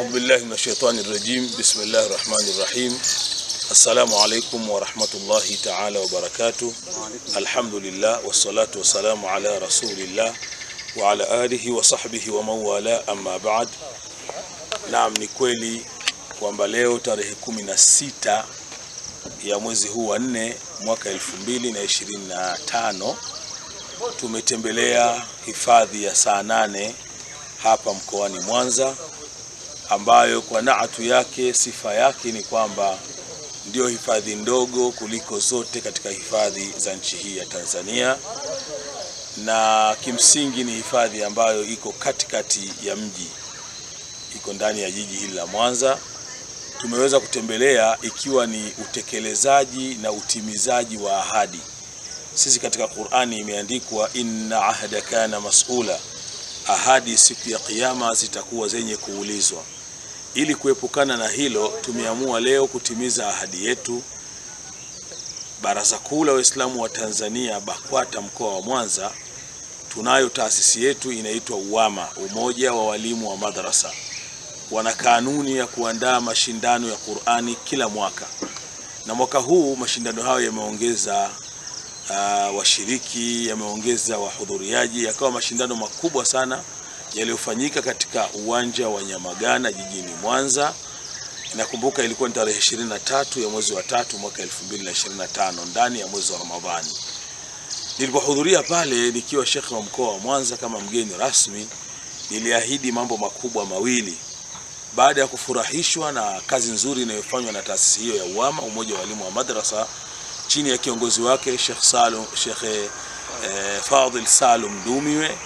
أعوذ بالله من الشيطان الرجيم. بسم الله الرحمن الرحيم. السلام عليكم ورحمة الله تعالى وبركاته. الحمد لله والصلاة والسلام على رسول الله وعلى آله وصحبه ومن والاه أما بعد. Naam, ni kweli kwamba leo tarehe 16 ya mwezi huu wa 4 mwaka 2025 tumetembelea hifadhi ya Saanane hapa mkoani Mwanza, ambayo kwa naatu yake, sifa yake ni kwamba ndio hifadhi ndogo kuliko zote katika hifadhi za nchi hii ya Tanzania, na kimsingi ni hifadhi ambayo iko katikati ya mji, iko ndani ya jiji hili la Mwanza. Tumeweza kutembelea ikiwa ni utekelezaji na utimizaji wa ahadi. Sisi katika Qur'ani imeandikwa inna ahda kana mas'ula, ahadi siku ya kiyama zitakuwa zenye kuulizwa. Ili kuepukana na hilo, tumeamua leo kutimiza ahadi yetu. Baraza Kuu la Waislamu wa Tanzania BAKWATA mkoa wa Mwanza, tunayo taasisi yetu inaitwa UWAMA, Umoja wa Walimu wa Madrasa. Wana kanuni ya kuandaa mashindano ya Qur'ani kila mwaka, na mwaka huu mashindano hayo yameongeza washiriki, yameongeza wahudhuriaji, yakawa mashindano makubwa sana yaliyofanyika katika uwanja wa Nyamagana jijini Mwanza. Nakumbuka ilikuwa ni tarehe 23 ya mwezi wa 3 mwaka 2025, ndani ya mwezi wa Ramadhani. Nilipohudhuria pale nikiwa Sheikh wa mkoa wa Mwanza kama mgeni rasmi, niliahidi mambo makubwa mawili. Baada ya kufurahishwa na kazi nzuri inayofanywa na taasisi hiyo ya UWAMA, Umoja wa Walimu wa Madrasa, chini ya kiongozi wake Sheikh Fadhil Salum Dumiwe,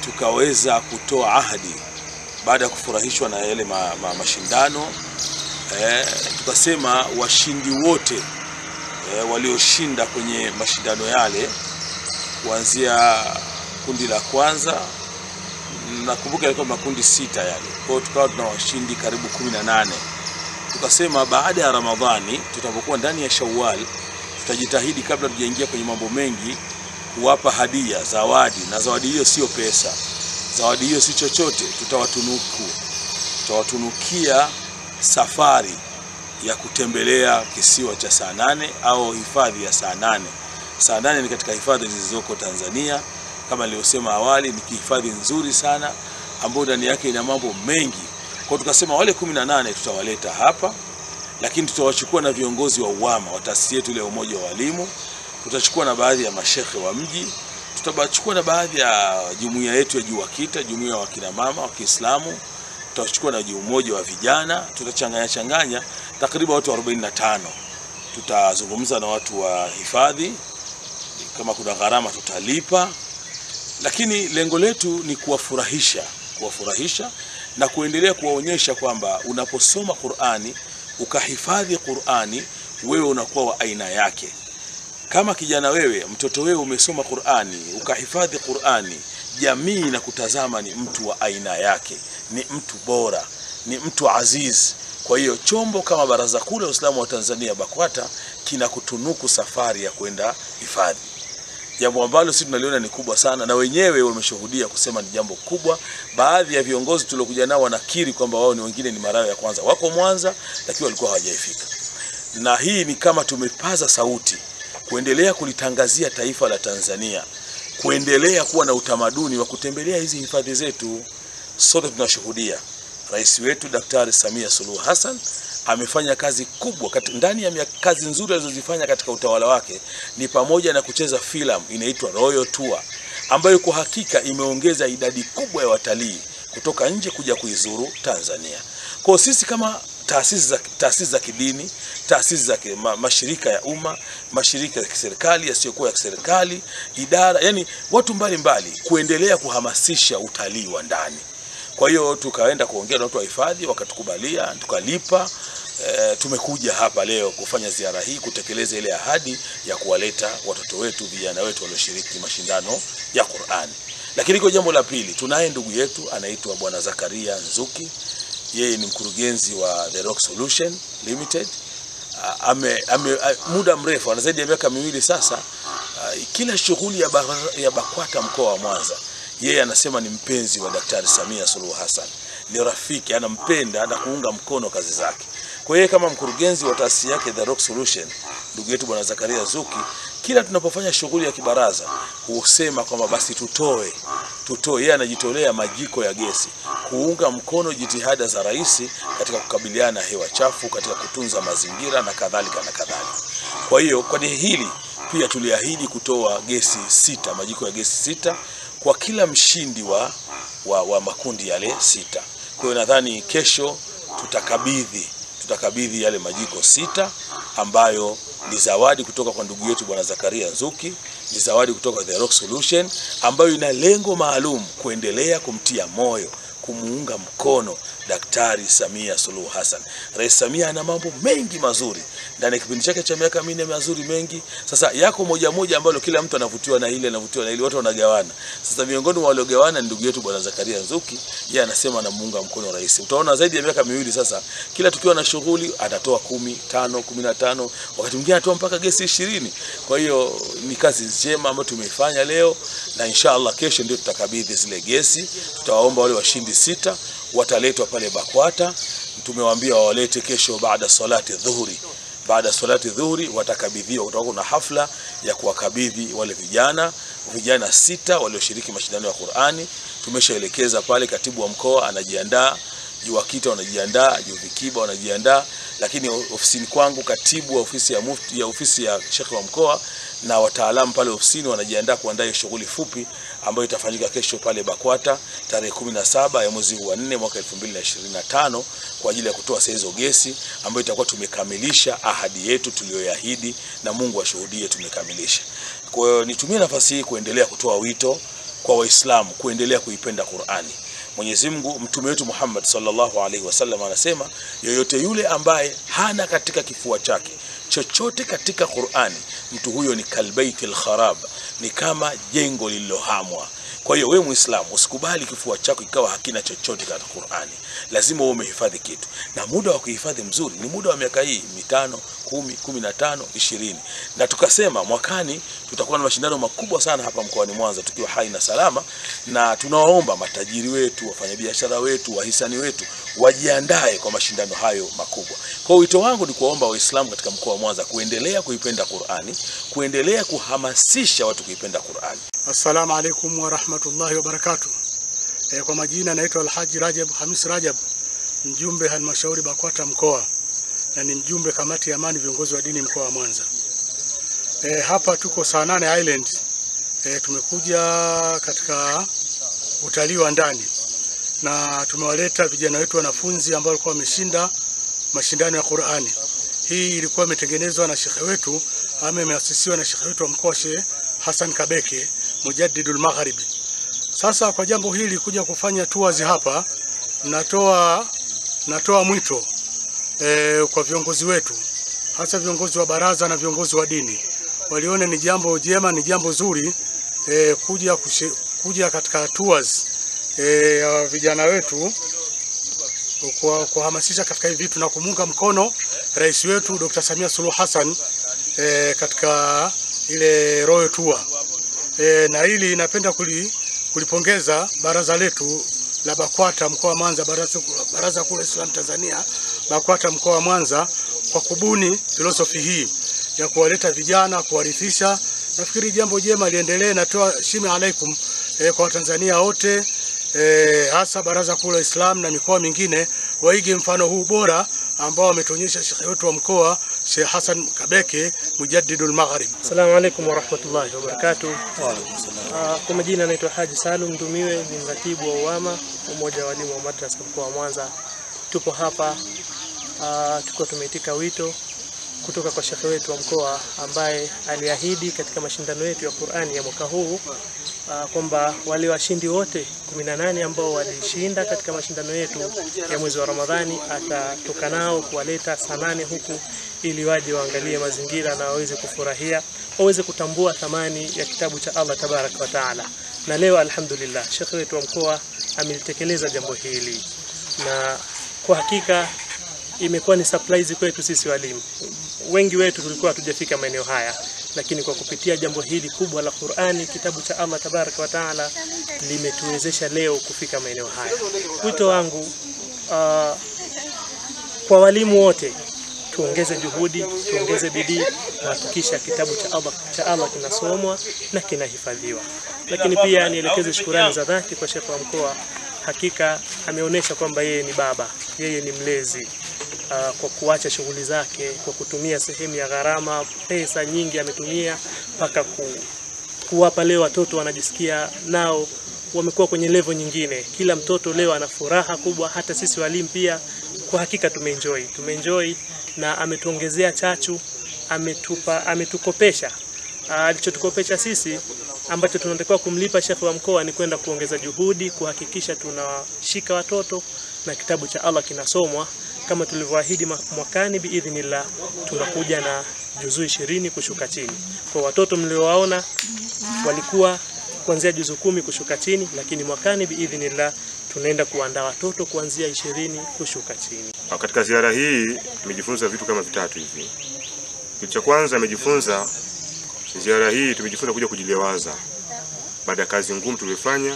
tukaweza kutoa ahadi baada ya kufurahishwa na yale mashindano. Tukasema washindi wote walioshinda kwenye mashindano yale, kuanzia kundi la kwanza, nakumbuka ilikuwa makundi 6 yale, kwa tukawa tuna washindi karibu 18. Tukasema baada ya Ramadhani, tutapokuwa ndani ya Shawwal, tutajitahidi kabla tujaingia kwenye mambo mengi kuwapa hadia, zawadi. Na zawadi hiyo sio pesa, zawadi hiyo si chochote, tutawatunukia safari ya kutembelea kisiwa cha Saanane au hifadhi ya Saanane. Saanane ni katika hifadhi zilizoko Tanzania. Kama nilivyosema awali, ni hifadhi nzuri sana ambayo ndani yake ina mambo mengi. Kwa tukasema wale 18 tutawaleta hapa, lakini tutawachukua na viongozi wa UWAMA, wa taasisi yetu ile Umoja wa Walimu. Tutachukua na baadhi ya mashekhe wa mji, tutachukua na baadhi ya jumuiya yetu ya JUWAKITA, jumuiya wa kina mama wa Kiislamu, tutachukua na umoja wa vijana. Tutachanganya takriban watu 45. Tutazungumza na watu wa hifadhi, kama kuna gharama tutalipa, lakini lengo letu ni kuwafurahisha na kuendelea kuwaonyesha kwamba unaposoma Qur'ani, ukahifadhi Qur'ani, wewe unakuwa wa aina yake. Kama kijana wewe, mtoto wewe, umesoma Qur'ani, ukahifadhi Qur'ani, jamii inakutazama ni mtu wa aina yake, ni mtu bora, ni mtu aziz. Kwa hiyo chombo kama Baraza Kuu la Waislamu wa Tanzania BAKWATA kinakutunuku safari ya kwenda hifadhi, jambo ambalo sisi tunaliona ni kubwa sana, na wenyewe wameshuhudia kusema ni jambo kubwa. Baadhi ya viongozi tuliokuja nao wanakiri kwamba wao ni wengine ni mara ya kwanza wako Mwanza, lakini walikuwa hawajaifika. Na hii ni kama tumepaza sauti kuendelea kulitangazia taifa la Tanzania, kuendelea kuwa na utamaduni wa kutembelea hizi hifadhi zetu. Sote tunashuhudia rais wetu Daktari Samia Suluhu Hassan amefanya kazi kubwa ndani ya kazi nzuri alizozifanya katika utawala wake, ni pamoja na kucheza filamu inaitwa Royal Tour, ambayo kwa hakika imeongeza idadi kubwa ya watalii kutoka nje kuja kuizuru Tanzania. Kwa sisi kama taasisi za kidini, taasisi za mashirika ya umma, mashirika ya kiserikali, yasiyokuwa ya kiserikali, idara, yani watu mbalimbali, kuendelea kuhamasisha utalii wa ndani. Kwa hiyo tukaenda kuongea na watu wa hifadhi, wakatukubalia, tukalipa. Tumekuja hapa leo kufanya ziara hii, kutekeleza ile ahadi ya kuwaleta watoto wetu, vijana wetu walioshiriki mashindano ya Qur'ani. Lakini kwa jambo la pili, tunaye ndugu yetu anaitwa Bwana Zakaria Nzuki. Yeye ni mkurugenzi wa The Rock Solution Limited. Muda mrefu, ana zaidi ya miaka 2 sasa, kila shughuli ya BAKWATA mkoa wa Mwanza, yeye anasema ni mpenzi wa Daktari Samia Suluhu Hassan. ni rafiki, anampenda na kuunga mkono kazi zake. Kwa hiyo kama mkurugenzi wa taasisi yake The Rock Solution, ndugu yetu Bwana Zakaria Zuki, kila tunapofanya shughuli ya kibaraza husema kwamba basi tutoe. Yeye anajitolea majiko ya gesi kuunga mkono jitihada za rais katika kukabiliana na hewa chafu, katika kutunza mazingira na kadhalika na kadhalika. Kwa hiyo kwa hili pia tuliahidi kutoa gesi 6, majiko ya gesi 6 kwa kila mshindi wa makundi yale 6. Kwa hiyo nadhani kesho tutakabidhi yale majiko 6 ambayo ni zawadi kutoka kwa ndugu yetu Bwana Zakaria Nzuki, ni zawadi kutoka The Rock Solution ambayo ina lengo maalum kuendelea kumtia moyo, kumuunga mkono Daktari Samia Suluhu Hassan. Rais Samia ana mambo mengi mazuri ndani ya kipindi chake cha miaka 4 mazuri mengi. Sasa yako moja ambalo kila mtu anavutiwa na ile, watu wanagawana. Sasa miongoni mwa waliogawana ni ndugu yetu Bwana Zakaria Nzuki, yeye anasema anamuunga mkono rais. Utaona zaidi ya miaka 2 sasa kila tukiwa na shughuli atatoa 10, 5, 15, wakati mwingine anatoa mpaka gesi 20. Kwa hiyo ni kazi njema ambayo tumeifanya leo, na inshallah kesho ndio tutakabidhi zile gesi. Tutawaomba wale washindi 6 wataletwa pale BAKWATA. Tumewaambia wawalete kesho baada salati dhuhuri. Baada salati dhuhuri watakabidhiwa, kutakuwa na hafla ya kuwakabidhi wale vijana 6 walioshiriki mashindano ya Qur'ani. Tumeshaelekeza pale, katibu wa mkoa anajiandaa, Juwakita wanajiandaa, Juvikiba wanajiandaa, lakini ofisini kwangu katibu wa ofisi ya mufti ya ofisi ya Sheikh wa mkoa na wataalamu pale ofisini wanajiandaa kuandaa shughuli fupi ambayo itafanyika kesho pale BAKWATA tarehe 17 ya mwezi wa 4 mwaka 2025 kwa ajili ya kutoa hizo gesi ambayo itakuwa tumekamilisha ahadi yetu tuliyoahidi, na Mungu ashuhudie tumekamilisha. Kwa hiyo nitumie nafasi hii kuendelea kutoa wito kwa Waislamu kuendelea kuipenda Qur'ani. Mwenyezi Mungu, mtume wetu Muhammad sallallahu alaihi wasallam anasema, yoyote yule ambaye hana katika kifua chake chochote katika Qur'ani, mtu huyo ni kalbaitil kharab, ni kama jengo lililohamwa. Kwa hiyo wewe Muislamu usikubali kifua chako ikawa hakina chochote katika Qur'ani. Lazima uwe umehifadhi kitu. Na muda wa kuhifadhi mzuri ni muda wa miaka hii 5, 10, 15, 20. Na tukasema mwakani tutakuwa na mashindano makubwa sana hapa mkoani Mwanza tukiwa hai na salama, na tunawaomba matajiri wetu, wafanyabiashara wetu, wahisani wetu wajiandae kwa mashindano hayo makubwa. Kwa wito wangu ni kuomba Waislamu katika mkoa wa Mwanza kuendelea kuipenda Qur'ani, kuendelea kuhamasisha watu kuipenda Qur'ani. Assalamu alaikum wa rahmatullahi wa barakatuh. Kwa majina naitwa Alhaji Rajab Hamis Rajab, mjumbe halmashauri BAKWATA mkoa, na ni mjumbe kamati ya amani viongozi wa dini mkoa wa Mwanza. Hapa tuko Saanane Island. Tumekuja katika utalii wa ndani na tumewaleta vijana wetu wanafunzi ambao walikuwa wameshinda mashindano ya Qur'ani. Hii ilikuwa imetengenezwa na shekhe wetu, imeasisiwa na shekhe wetu wa mkoa Sheikh Hassan Kabeke, Mujaddidul Magharibi. Sasa kwa jambo hili kuja kufanya tours hapa, natoa mwito kwa viongozi wetu, hasa viongozi wa baraza na viongozi wa dini, walione ni jambo jema, ni jambo zuri kuja katika tours ya vijana wetu kuhamasisha katika hivi vitu na kumunga mkono rais wetu Dr. Samia Suluhu Hassan katika ile Royal Tour. Na hili napenda kulipongeza baraza letu la BAKWATA mkoa wa Mwanza, baraza kuu la Islam Tanzania BAKWATA mkoa wa Mwanza, kwa kubuni filosofi hii ya kuwaleta vijana, kuwarithisha. Nafikiri jambo jema liendelee. Natoa shime alaikum kwa Watanzania wote, hasa baraza kuu la Islam na mikoa mingine waige mfano huu bora ambao wametuonyesha shekhe wetu wa mkoa Sheikh Hassan Kabeke, Mujaddidul Maghrib. Assalamu alaikum wa rahmatullahi wa barakatuh. Kwa majina naitwa Haji Salum Ndumiwe, ni mratibu wa UWAMA, umoja wa walimu wa madrasa mkoa wa Mwanza. Tupo hapa tuko tumeitika wito kutoka kwa shekhe wetu wa mkoa ambaye aliahidi katika mashindano yetu ya Qur'ani ya mwaka huu kwamba wale washindi wote 18 ambao walishinda katika mashindano yetu ya mwezi wa Ramadhani atatoka nao kuwaleta saa 8 huku ili waje waangalie mazingira na waweze kufurahia, waweze kutambua thamani ya kitabu cha Allah tabaraka wa taala. Na leo alhamdulillah shekhe wetu wa mkoa amelitekeleza jambo hili, na kwa hakika imekuwa ni surprise kwetu sisi walimu. Wengi wetu tulikuwa hatujafika maeneo haya, lakini kwa kupitia jambo hili kubwa la Qur'ani, kitabu cha Allah tabaraka wa taala, limetuwezesha leo kufika maeneo haya. Wito wangu kwa walimu wote, tuongeze juhudi, tuongeze bidii, kuhakikisha kitabu cha Allah kinasomwa na kinahifadhiwa. Lakini pia nielekeze shukrani za dhati kwa Sheikh wa mkoa. Hakika ameonyesha kwamba yeye ni baba, yeye ni mlezi, kwa kuacha shughuli zake, kwa kutumia sehemu ya gharama, pesa nyingi ametumia mpaka kuwapa leo watoto wanajisikia nao wamekuwa kwenye level nyingine. Kila mtoto leo ana furaha kubwa, hata sisi walimu pia kwa hakika tumeenjoy na ametuongezea chachu, ametukopesha. Alichotukopesha sisi ambacho tunatakiwa kumlipa Sheikh wa mkoa ni kwenda kuongeza juhudi, kuhakikisha tunashika watoto na kitabu cha Allah kinasomwa kama tulivyoahidi. Mwakani biidhnillah tunakuja na juzuu 20 kushuka chini. Kwa watoto mliowaona walikuwa kuanzia juzuu 10 kushuka chini, lakini mwakani biidhnillah tunaenda kuandaa watoto kuanzia 20 kushuka chini. Katika ziara hii nimejifunza vitu kama vitatu hivi. Kitu cha kwanza nimejifunza, ziara hii tumejifunza kuja kujiliwaza. Baada ya kazi ngumu tuliyofanya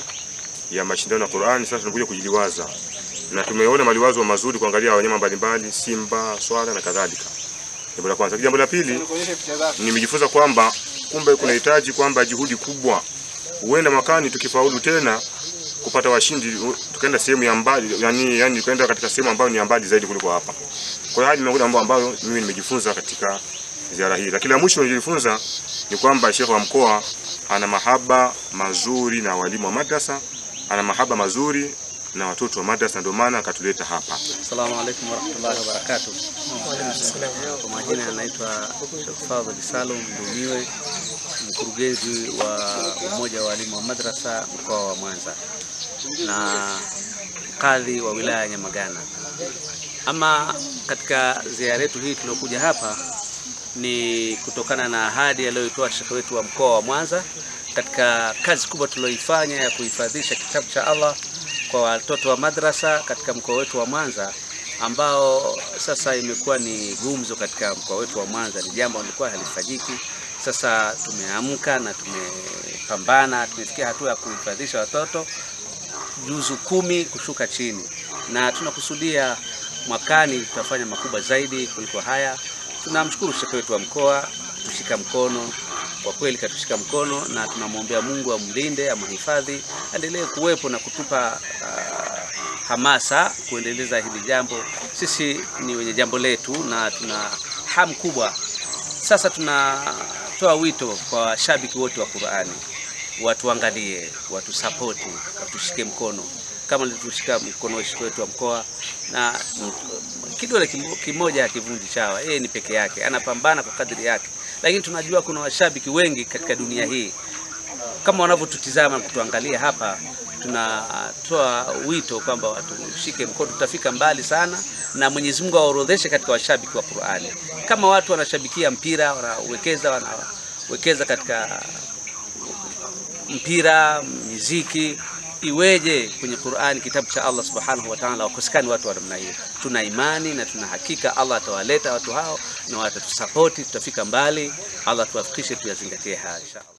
ya mashindano ya Qur'ani, sasa tunakuja kujiliwaza. Na tumeona maliwazo mazuri kuangalia wanyama mbalimbali, simba, swala na kadhalika. Jambo la kwanza. Jambo la pili, nimejifunza kwamba kumbe kunahitaji kwamba juhudi kubwa. Huenda mwakani tukifaulu tena kupata washindi, tukaenda sehemu ya mbali, yani tukaenda katika sehemu ambayo ni mbali zaidi kuliko hapa. Kwa hiyo hadi mambo ambayo mimi nimejifunza katika ziara hii. Lakini la mwisho nilijifunza ni kwamba Sheikh wa mkoa ana mahaba mazuri na walimu wa madrasa, ana mahaba mazuri na watoto wa madrasa, ndio maana akatuleta hapa. Assalamu alaykum wa rahmatullahi wa barakatuh. Kwa majina anaitwa Fadhil Salum Ndumiwe, mkurugenzi wa umoja wa walimu wa madrasa mkoa wa Mwanza na kadhi wa wilaya ya Nyamagana. Ama katika ziara yetu hii tuliokuja hapa ni kutokana na ahadi aliyoitoa Sheikh wetu wa mkoa wa Mwanza katika kazi kubwa tuliyoifanya ya kuhifadhisha kitabu cha Allah kwa watoto wa madrasa katika mkoa wetu wa Mwanza, ambao sasa imekuwa ni gumzo katika mkoa wetu wa Mwanza. Ni jambo lilikuwa halifanyiki. Sasa tumeamka na tumepambana, tumefikia hatua ya kuhifadhisha watoto juzu 10 kushuka chini, na tunakusudia mwakani tutafanya makubwa zaidi kuliko haya. Tunamshukuru Sheikh wetu wa mkoa, tushika mkono, kwa kweli katushika mkono, na tunamwombea Mungu amlinde, amhifadhi, endelee kuwepo na kutupa hamasa kuendeleza hili jambo. Sisi ni wenye jambo letu na tuna hamu kubwa. Sasa tunatoa wito kwa washabiki wote wa Qur'ani, watuangalie, watusapoti, watushike mkono kama nilitushika mkono wetu wa mkoa, na kidole kimoja hakivunji chawa. Yeye ni peke yake, anapambana kwa kadri yake, lakini tunajua kuna washabiki wengi katika dunia hii. Kama wanavyotutizama kutuangalia hapa, tunatoa wito kwamba watushike mkono, tutafika mbali sana, na Mwenyezi Mungu aorodheshe katika washabiki wa Qur'ani. Kama watu wanashabikia mpira, wanawekeza katika mpira, muziki, iweje kwenye Qur'ani, kitabu cha Allah subhanahu wa ta'ala, wakosekani watu wa namna hiyo? Tuna imani na tuna hakika Allah atawaleta watu hao na watatusapoti, tutafika mbali. Allah tuwafikishe, tuyazingatie haya inshallah.